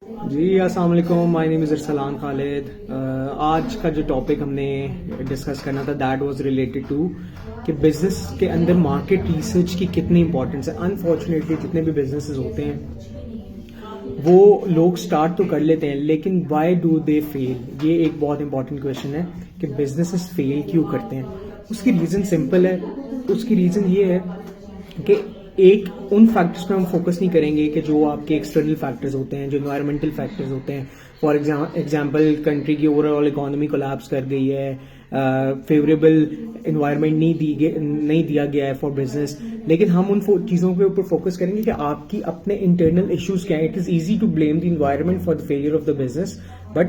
जी अस्सलाम वालेकुम, my name is Arsalan Khalid. आज का जो टॉपिक हमने डिस्कस करना था दैट वाज रिलेटेड टू कि बिजनेस के अंदर मार्केट रिसर्च की कितनी इंपॉर्टेंस है। अनफॉर्चुनेटली जितने भी बिजनेसेस होते हैं वो लोग स्टार्ट तो कर लेते हैं, लेकिन व्हाई डू दे फेल, ये एक बहुत इंपॉर्टेंट क्वेश्चन है कि बिजनेसेस फेल क्यों करते हैं। उसकी रीज़न सिंपल है। उसकी रीज़न ये है कि एक उन फैक्टर्स पे हम फोकस नहीं करेंगे कि जो आपके एक्सटर्नल फैक्टर्स होते हैं, जो इन्वायरमेंटल फैक्टर्स होते हैं। फॉर एग्जांपल कंट्री की ओवरऑल इकोनॉमी कोलैप्स कर गई है, फेवरेबल इन्वायरमेंट नहीं दिया गया है फॉर बिजनेस, लेकिन हम उन चीज़ों के ऊपर फोकस करेंगे कि आपकी अपने इंटरनल इश्यूज क्या है। It is easy to blame the environment for the failure of the business, but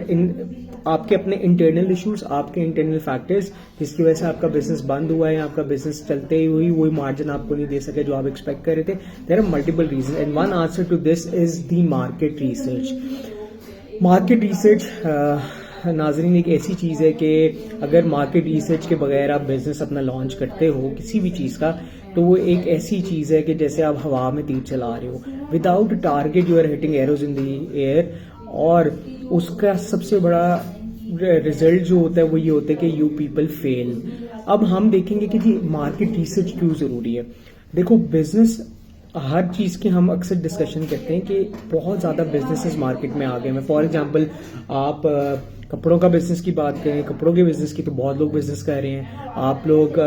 आपके अपने इंटरनल इश्यूज, आपके इंटरनल फैक्टर्स जिसकी वजह से आपका बिजनेस बंद हुआ है, आपका बिजनेस चलते हुई वही मार्जिन आपको नहीं दे सके जो आप एक्सपेक्ट कर रहे थे। There are multiple reason and one answer to this is the market research. Market research नाजरीन एक ऐसी चीज़ है कि अगर मार्केट रिसर्च के बगैर आप बिजनेस अपना लॉन्च करते हो किसी भी चीज़ का, तो वो एक ऐसी चीज़ है कि जैसे आप हवा में तीर चला रहे हो। Without target you are hitting arrows in the air, और उसका सबसे बड़ा रिजल्ट जो होता है वो ये होता है कि यू पीपल फेल। अब हम देखेंगे कि जी मार्केट रिसर्च क्यों ज़रूरी है। देखो, बिजनेस हर चीज़ की हम अक्सर डिस्कशन करते हैं कि बहुत ज़्यादा बिजनेसेस मार्केट में आ गए हैं। फॉर एग्जांपल आप कपड़ों का बिजनेस की बात करें, कपड़ों के बिजनेस की तो बहुत लोग बिजनेस कर रहे हैं। आप लोग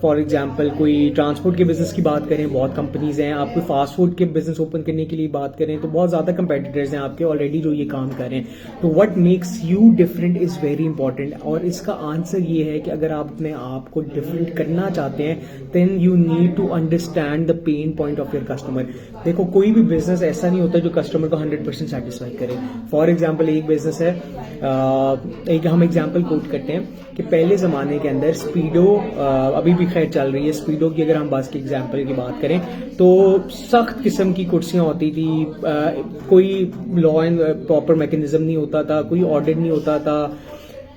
फॉर एग्जांपल कोई ट्रांसपोर्ट के बिजनेस की बात करें, बहुत कंपनीज हैं। आप कोई फास्ट फूड के बिजनेस ओपन करने के लिए बात करें तो बहुत ज़्यादा कंपेटिटर्स हैं आपके ऑलरेडी जो ये काम कर रहे हैं। तो what makes you different is very important, और इसका आंसर ये है कि अगर आप अपने आप को डिफरेंट करना चाहते हैं then you need to understand the pain point of your customer. देखो, कोई भी बिजनेस ऐसा नहीं होता जो कस्टमर को 100% सेटिस्फाई करे। फॉर एग्जाम्पल एक बिजनेस है, एक हम एग्जाम्पल कोट करते हैं कि पहले ज़माने के अंदर स्पीडो, अभी भी खैर चल रही है स्पीडो की, अगर हम बस के एग्जाम्पल की बात करें तो सख्त किस्म की कुर्सियाँ होती थी, कोई लॉ एंड प्रॉपर मैकेनिज्म नहीं होता था, कोई ऑडिट नहीं होता था।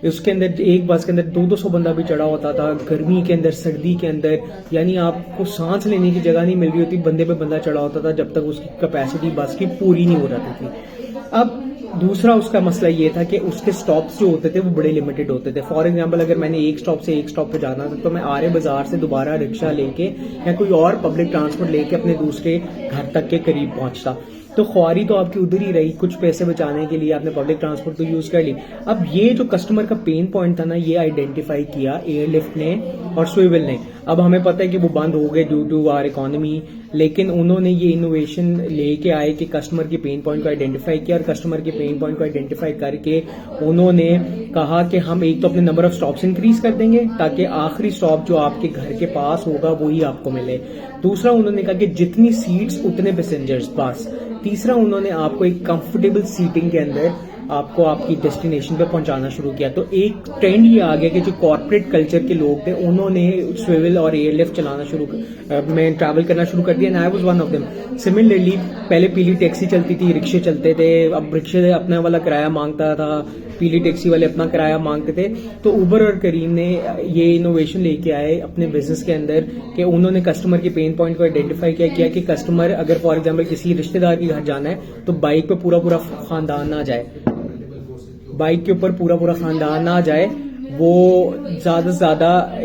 उसके अंदर एक बस के अंदर 200 बंदा भी चढ़ा होता था, गर्मी के अंदर, सर्दी के अंदर, यानी आपको सांस लेने की जगह नहीं मिल रही होती, बंदे पे बंदा चढ़ा होता था जब तक उसकी कैपेसिटी बस की पूरी नहीं हो जाती थी। अब दूसरा उसका मसला ये था कि उसके स्टॉप्स जो होते थे वो बड़े लिमिटेड होते थे। फॉर एग्जांपल अगर मैंने एक स्टॉप से एक स्टॉप पे जाना था तो मैं आर्य बाजार से दोबारा रिक्शा लेके या कोई और पब्लिक ट्रांसपोर्ट लेके अपने दूसरे घर तक के करीब पहुंचता। तो ख्वारी तो आपकी उधर ही रही, कुछ पैसे बचाने के लिए आपने पब्लिक ट्रांसपोर्ट तो यूज कर ली। अब ये जो कस्टमर का पेन पॉइंट था ना, ये आइडेंटिफाई किया एयरलिफ्ट ने और स्विवल ने। अब हमें पता है कि वो बंद हो गए ड्यू टू आवर इकोनॉमी, लेकिन उन्होंने ये इनोवेशन लेके आए कि कस्टमर के पेन पॉइंट को आइडेंटिफाई किया, और कस्टमर के पेन पॉइंट को आइडेंटिफाई करके उन्होंने कहा कि हम एक तो अपने नंबर ऑफ स्टॉप्स इंक्रीज कर देंगे ताकि आखिरी स्टॉप जो आपके घर के पास होगा वही आपको मिले। दूसरा उन्होंने कहा कि जितनी सीट्स उतने पैसेंजर्स बस। तीसरा उन्होंने आपको एक कंफर्टेबल सीटिंग के अंदर आपको आपकी डेस्टिनेशन पे पहुंचाना शुरू किया। तो एक ट्रेंड ये आ गया कि जो कॉर्पोरेट कल्चर के लोग थे उन्होंने स्विवल और एयरलिफ्ट चलाना में ट्रैवल करना शुरू कर दिया, and I was one of them. Similarly पहले पीली टैक्सी चलती थी, रिक्शे चलते थे, अब रिक्शे अपना वाला किराया मांगता था, पीली टैक्सी वाले अपना किराया मांगते थे। तो उबर और करीम ने ये इनोवेशन लेके आए अपने बिजनेस के अंदर कि उन्होंने कस्टमर के पेन पॉइंट को आइडेंटिफाई किया कि कस्टमर अगर फॉर एग्जांपल किसी रिश्तेदार के घर जाना है तो बाइक पे पूरा पूरा खानदान ना जाए, बाइक के ऊपर पूरा पूरा खानदान ना जाए, वो ज्यादा से ज्यादा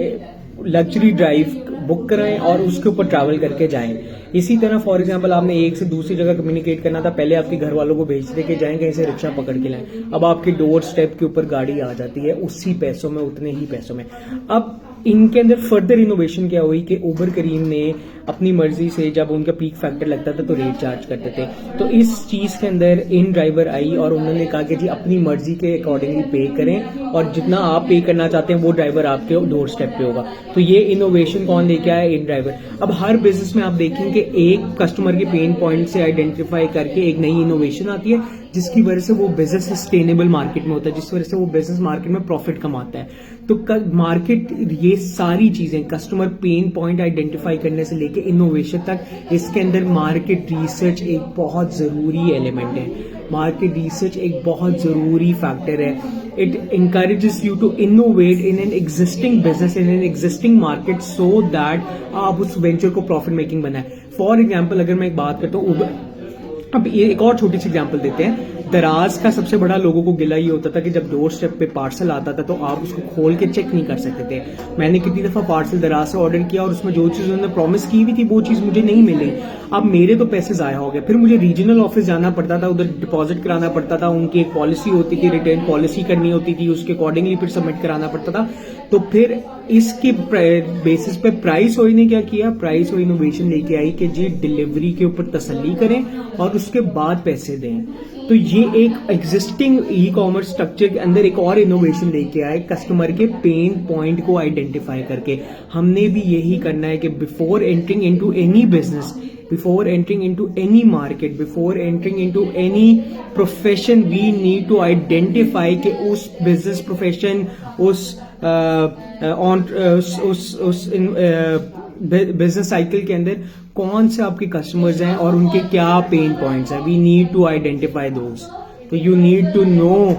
लग्जरी ड्राइव बुक कराएं और उसके ऊपर ट्रैवल करके जाएं। इसी तरह फॉर एग्जांपल आपने एक से दूसरी जगह कम्युनिकेट करना था, पहले आपके घर वालों को भेजते कि जाएं कहीं से रिक्शा पकड़ के लाएं, अब आपके डोर स्टेप के ऊपर गाड़ी आ जाती है उसी पैसों में, उतने ही पैसों में। अब इनके अंदर फर्दर इनोवेशन क्या हुई कि उबर करीम ने अपनी मर्जी से जब उनका पीक फैक्टर लगता था तो रेट चार्ज करते थे। तो इस चीज के अंदर इन ड्राइवर आई और उन्होंने कहा कि जी अपनी मर्जी के अकॉर्डिंगली पे करें और जितना आप पे करना चाहते हैं वो ड्राइवर आपके डोर स्टेप पे होगा। तो ये इनोवेशन कौन लेके आया? इन ड्राइवर। अब हर बिजनेस में आप देखेंगे एक कस्टमर के पेन पॉइंट से आइडेंटिफाई करके एक नई इनोवेशन आती है जिसकी वजह से वो बिजनेस सस्टेनेबल मार्केट में होता है, जिस वजह से वो बिजनेस मार्केट में प्रॉफिट कमाता है। तो मार्केट, ये सारी चीजें कस्टमर पेन पॉइंट आइडेंटिफाई करने से लेके इनोवेशन तक, इसके अंदर मार्केट रिसर्च एक बहुत जरूरी एलिमेंट है। मार्केट रिसर्च एक बहुत जरूरी फैक्टर है। It encourages you to innovate in an existing business, in an existing market, so that आप उस वेंचर को प्रॉफिट मेकिंग बनाए। फॉर एग्जाम्पल अगर मैं एक बात करता हूँ अब ये एक और छोटी सी एग्जांपल देते हैं। दराज का सबसे बड़ा लोगों को गिला ये होता था कि जब डोर स्टेप पे पार्सल आता था तो आप उसको खोल के चेक नहीं कर सकते थे। मैंने कितनी दफा पार्सल दराज से ऑर्डर किया और उसमें जो चीज उन्होंने प्रॉमिस की हुई थी वो चीज मुझे नहीं मिली। अब मेरे तो पैसे जाया हो गए, फिर मुझे रीजनल ऑफिस जाना पड़ता था, उधर डिपॉजिट कराना पड़ता था, उनकी एक पॉलिसी होती थी, रिटर्न पॉलिसी करनी होती थी, उसके अकॉर्डिंगली फिर सबमिट कराना पड़ता था। तो फिर इसके बेसिस पे प्राइस ओई ने क्या किया, प्राइस ओई इनोवेशन लेके आई कि जी डिलीवरी के ऊपर तसल्ली करें और उसके बाद पैसे दें। तो ये एक एग्जिस्टिंग ई कॉमर्स स्ट्रक्चर के अंदर एक और इनोवेशन लेके आए, कस्टमर के पेन पॉइंट को आइडेंटिफाई करके। हमने भी यही करना है कि before entering into any business, before entering into any market, before entering into any profession, we need to identify कि उस business profession, उस बिजनेस साइकिल के अंदर कौन से आपके कस्टमर्स हैं और उनके क्या पेन पॉइंट्स हैं। We need to identify those. तो you need to know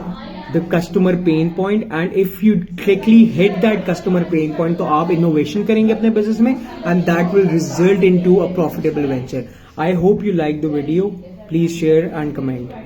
the customer pain point, and if you quickly hit that customer pain point तो आप innovation करेंगे अपने business में, and that will result into a profitable venture. I hope you like the video. Please share and comment.